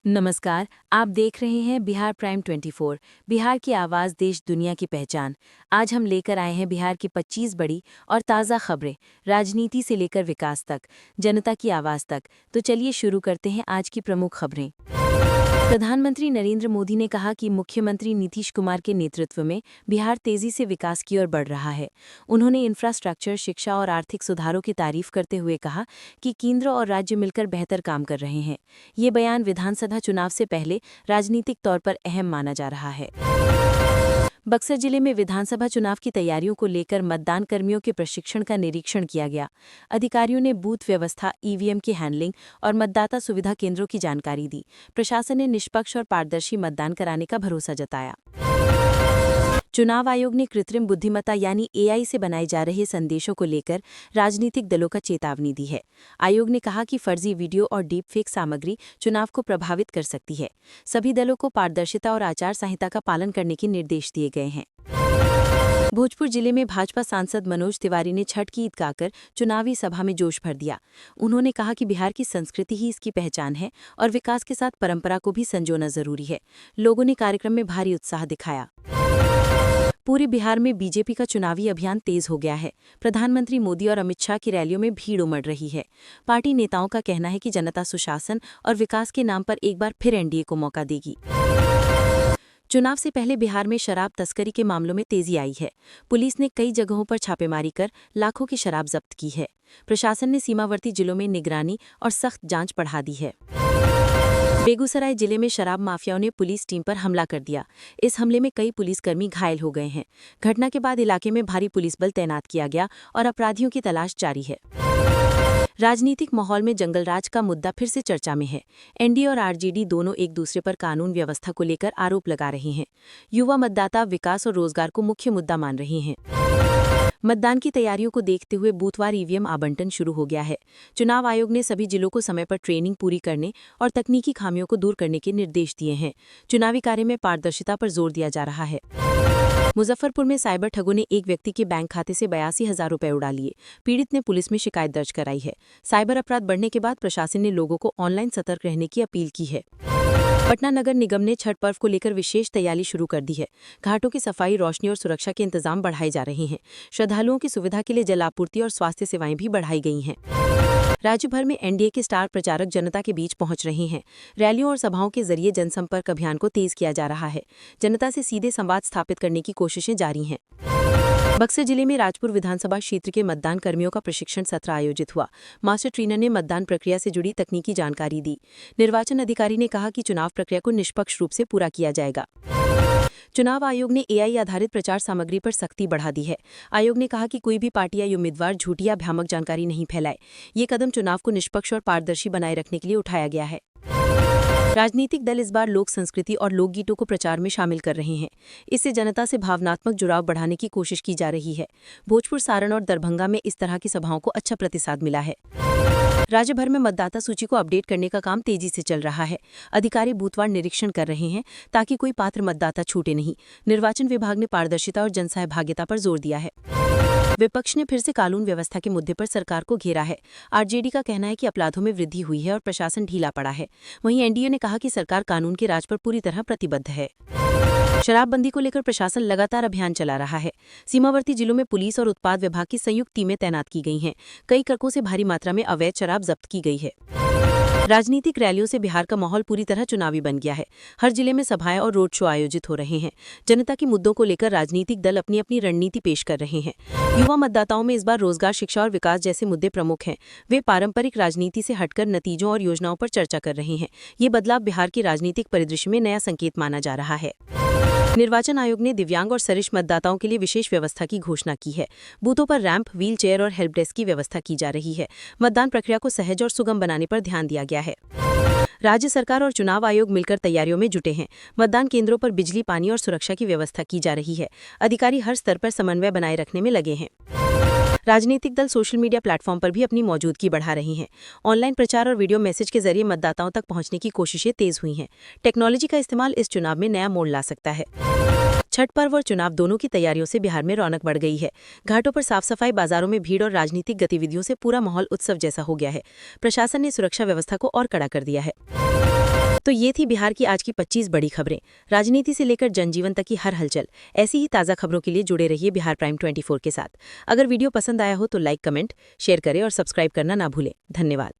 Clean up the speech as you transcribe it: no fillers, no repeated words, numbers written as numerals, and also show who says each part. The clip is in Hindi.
Speaker 1: नमस्कार। आप देख रहे हैं बिहार प्राइम 24। बिहार की आवाज़, देश दुनिया की पहचान। आज हम लेकर आए हैं बिहार की 25 बड़ी और ताज़ा खबरें, राजनीति से लेकर विकास तक, जनता की आवाज़ तक। तो चलिए शुरू करते हैं आज की प्रमुख खबरें। प्रधानमंत्री नरेंद्र मोदी ने कहा कि मुख्यमंत्री नीतीश कुमार के नेतृत्व में बिहार तेजी से विकास की ओर बढ़ रहा है। उन्होंने इंफ्रास्ट्रक्चर, शिक्षा और आर्थिक सुधारों की तारीफ करते हुए कहा कि केंद्र और राज्य मिलकर बेहतर काम कर रहे हैं। ये बयान विधानसभा चुनाव से पहले राजनीतिक तौर पर अहम माना जा रहा है। बक्सर जिले में विधानसभा चुनाव की तैयारियों को लेकर मतदान कर्मियों के प्रशिक्षण का निरीक्षण किया गया। अधिकारियों ने बूथ व्यवस्था, ईवीएम की हैंडलिंग और मतदाता सुविधा केंद्रों की जानकारी दी। प्रशासन ने निष्पक्ष और पारदर्शी मतदान कराने का भरोसा जताया। चुनाव आयोग ने कृत्रिम बुद्धिमत्ता यानी एआई से बनाए जा रहे संदेशों को लेकर राजनीतिक दलों का चेतावनी दी है। आयोग ने कहा कि फर्जी वीडियो और डीप फेक सामग्री चुनाव को प्रभावित कर सकती है। सभी दलों को पारदर्शिता और आचार संहिता का पालन करने के निर्देश दिए गए हैं। भोजपुर जिले में भाजपा सांसद मनोज तिवारी ने छठ की ईद गाकर चुनावी सभा में जोश भर दिया। उन्होंने कहा कि बिहार की संस्कृति ही इसकी पहचान है और विकास के साथ परंपरा को भी संजोना जरूरी है। लोगों ने कार्यक्रम में भारी उत्साह दिखाया। पूरे बिहार में बीजेपी का चुनावी अभियान तेज हो गया है। प्रधानमंत्री मोदी और अमित शाह की रैलियों में भीड़ उमड़ रही है। पार्टी नेताओं का कहना है कि जनता सुशासन और विकास के नाम पर एक बार फिर एनडीए को मौका देगी। चुनाव से पहले बिहार में शराब तस्करी के मामलों में तेजी आई है। पुलिस ने कई जगहों पर छापेमारी कर लाखों की शराब जब्त की है। प्रशासन ने सीमावर्ती जिलों में निगरानी और सख्त जांच बढ़ा दी है। बेगूसराय जिले में शराब माफियाओं ने पुलिस टीम पर हमला कर दिया। इस हमले में कई पुलिसकर्मी घायल हो गए हैं। घटना के बाद इलाके में भारी पुलिस बल तैनात किया गया और अपराधियों की तलाश जारी है। राजनीतिक माहौल में जंगलराज का मुद्दा फिर से चर्चा में है। एनडीए और आरजेडी दोनों एक दूसरे पर कानून व्यवस्था को लेकर आरोप लगा रहे हैं। युवा मतदाता विकास और रोजगार को मुख्य मुद्दा मान रहे हैं। मतदान की तैयारियों को देखते हुए बूथवार ईवीएम आवंटन शुरू हो गया है। चुनाव आयोग ने सभी जिलों को समय पर ट्रेनिंग पूरी करने और तकनीकी खामियों को दूर करने के निर्देश दिए हैं। चुनावी कार्य में पारदर्शिता पर जोर दिया जा रहा है। मुजफ्फरपुर में साइबर ठगों ने एक व्यक्ति के बैंक खाते से 82,000 रुपए उड़ा लिए। पीड़ित ने पुलिस में शिकायत दर्ज कराई है। साइबर अपराध बढ़ने के बाद प्रशासन ने लोगों को ऑनलाइन सतर्क रहने की अपील की है। पटना नगर निगम ने छठ पर्व को लेकर विशेष तैयारी शुरू कर दी है। घाटों की सफाई, रोशनी और सुरक्षा के इंतजाम बढ़ाए जा रहे हैं। श्रद्धालुओं की सुविधा के लिए जल आपूर्ति और स्वास्थ्य सेवाएं भी बढ़ाई गई हैं। राज्य भर में एनडीए के स्टार प्रचारक जनता के बीच पहुंच रहे हैं। रैलियों और सभाओं के जरिए जनसंपर्क अभियान को तेज किया जा रहा है। जनता से सीधे संवाद स्थापित करने की कोशिशें जारी हैं। बक्सर जिले में राजपुर विधानसभा क्षेत्र के मतदान कर्मियों का प्रशिक्षण सत्र आयोजित हुआ। मास्टर ट्रेनर ने मतदान प्रक्रिया से जुड़ी तकनीकी जानकारी दी। निर्वाचन अधिकारी ने कहा कि चुनाव प्रक्रिया को निष्पक्ष रूप से पूरा किया जाएगा। चुनाव आयोग ने एआई आधारित प्रचार सामग्री पर सख्ती बढ़ा दी है। आयोग ने कहा कि कोई भी पार्टी या उम्मीदवार झूठी या भ्रामक जानकारी नहीं फैलाए। ये कदम चुनाव को निष्पक्ष और पारदर्शी बनाए रखने के लिए उठाया गया है। राजनीतिक दल इस बार लोक संस्कृति और लोकगीतों को प्रचार में शामिल कर रहे हैं। इससे जनता से भावनात्मक जुड़ाव बढ़ाने की कोशिश की जा रही है। भोजपुर, सारण और दरभंगा में इस तरह की सभाओं को अच्छा प्रतिसाद मिला है। राज्य भर में मतदाता सूची को अपडेट करने का काम तेजी से चल रहा है। अधिकारी बूथवार निरीक्षण कर रहे हैं ताकि कोई पात्र मतदाता छूटे नहीं। निर्वाचन विभाग ने पारदर्शिता और जनसहभागिता पर जोर दिया है। विपक्ष ने फिर से कानून व्यवस्था के मुद्दे पर सरकार को घेरा है। आरजेडी का कहना है कि अपराधों में वृद्धि हुई है और प्रशासन ढीला पड़ा है। वहीं एनडीए ने कहा कि सरकार कानून के राज पर पूरी तरह प्रतिबद्ध है। शराबबंदी को लेकर प्रशासन लगातार अभियान चला रहा है। सीमावर्ती जिलों में पुलिस और उत्पाद विभाग की संयुक्त टीमें तैनात की गई हैं। कई ट्रकों से भारी मात्रा में अवैध शराब जब्त की गई है। राजनीतिक रैलियों से बिहार का माहौल पूरी तरह चुनावी बन गया है। हर जिले में सभाएं और रोड शो आयोजित हो रहे हैं। जनता के मुद्दों को लेकर राजनीतिक दल अपनी अपनी रणनीति पेश कर रहे हैं। युवा मतदाताओं में इस बार रोजगार, शिक्षा और विकास जैसे मुद्दे प्रमुख हैं। वे पारंपरिक राजनीति से हटकर नतीजों और योजनाओं पर चर्चा कर रहे हैं। ये बदलाव बिहार के राजनीतिक परिदृश्य में नया संकेत माना जा रहा है। निर्वाचन आयोग ने दिव्यांग और सरिष्ठ मतदाताओं के लिए विशेष व्यवस्था की घोषणा की है। बूथों पर रैंप, व्हील चेयर और हेल्प डेस्क की व्यवस्था की जा रही है। मतदान प्रक्रिया को सहज और सुगम बनाने पर ध्यान दिया गया है। राज्य सरकार और चुनाव आयोग मिलकर तैयारियों में जुटे हैं। मतदान केंद्रों पर बिजली, पानी और सुरक्षा की व्यवस्था की जा रही है। अधिकारी हर स्तर पर समन्वय बनाए रखने में लगे हैं। राजनीतिक दल सोशल मीडिया प्लेटफॉर्म पर भी अपनी मौजूदगी बढ़ा रहे हैं। ऑनलाइन प्रचार और वीडियो मैसेज के जरिए मतदाताओं तक पहुंचने की कोशिशें तेज हुई हैं। टेक्नोलॉजी का इस्तेमाल इस चुनाव में नया मोड़ ला सकता है। छठ पर्व और चुनाव दोनों की तैयारियों से बिहार में रौनक बढ़ गई है। घाटों पर साफ सफाई, बाजारों में भीड़ और राजनीतिक गतिविधियों से पूरा माहौल उत्सव जैसा हो गया है। प्रशासन ने सुरक्षा व्यवस्था को और कड़ा कर दिया है। तो ये थी बिहार की आज की 25 बड़ी खबरें, राजनीति से लेकर जनजीवन तक की हर हलचल। ऐसी ही ताज़ा खबरों के लिए जुड़े रहिए बिहार प्राइम 24 के साथ। अगर वीडियो पसंद आया हो तो लाइक, कमेंट, शेयर करें और सब्सक्राइब करना ना भूलें। धन्यवाद।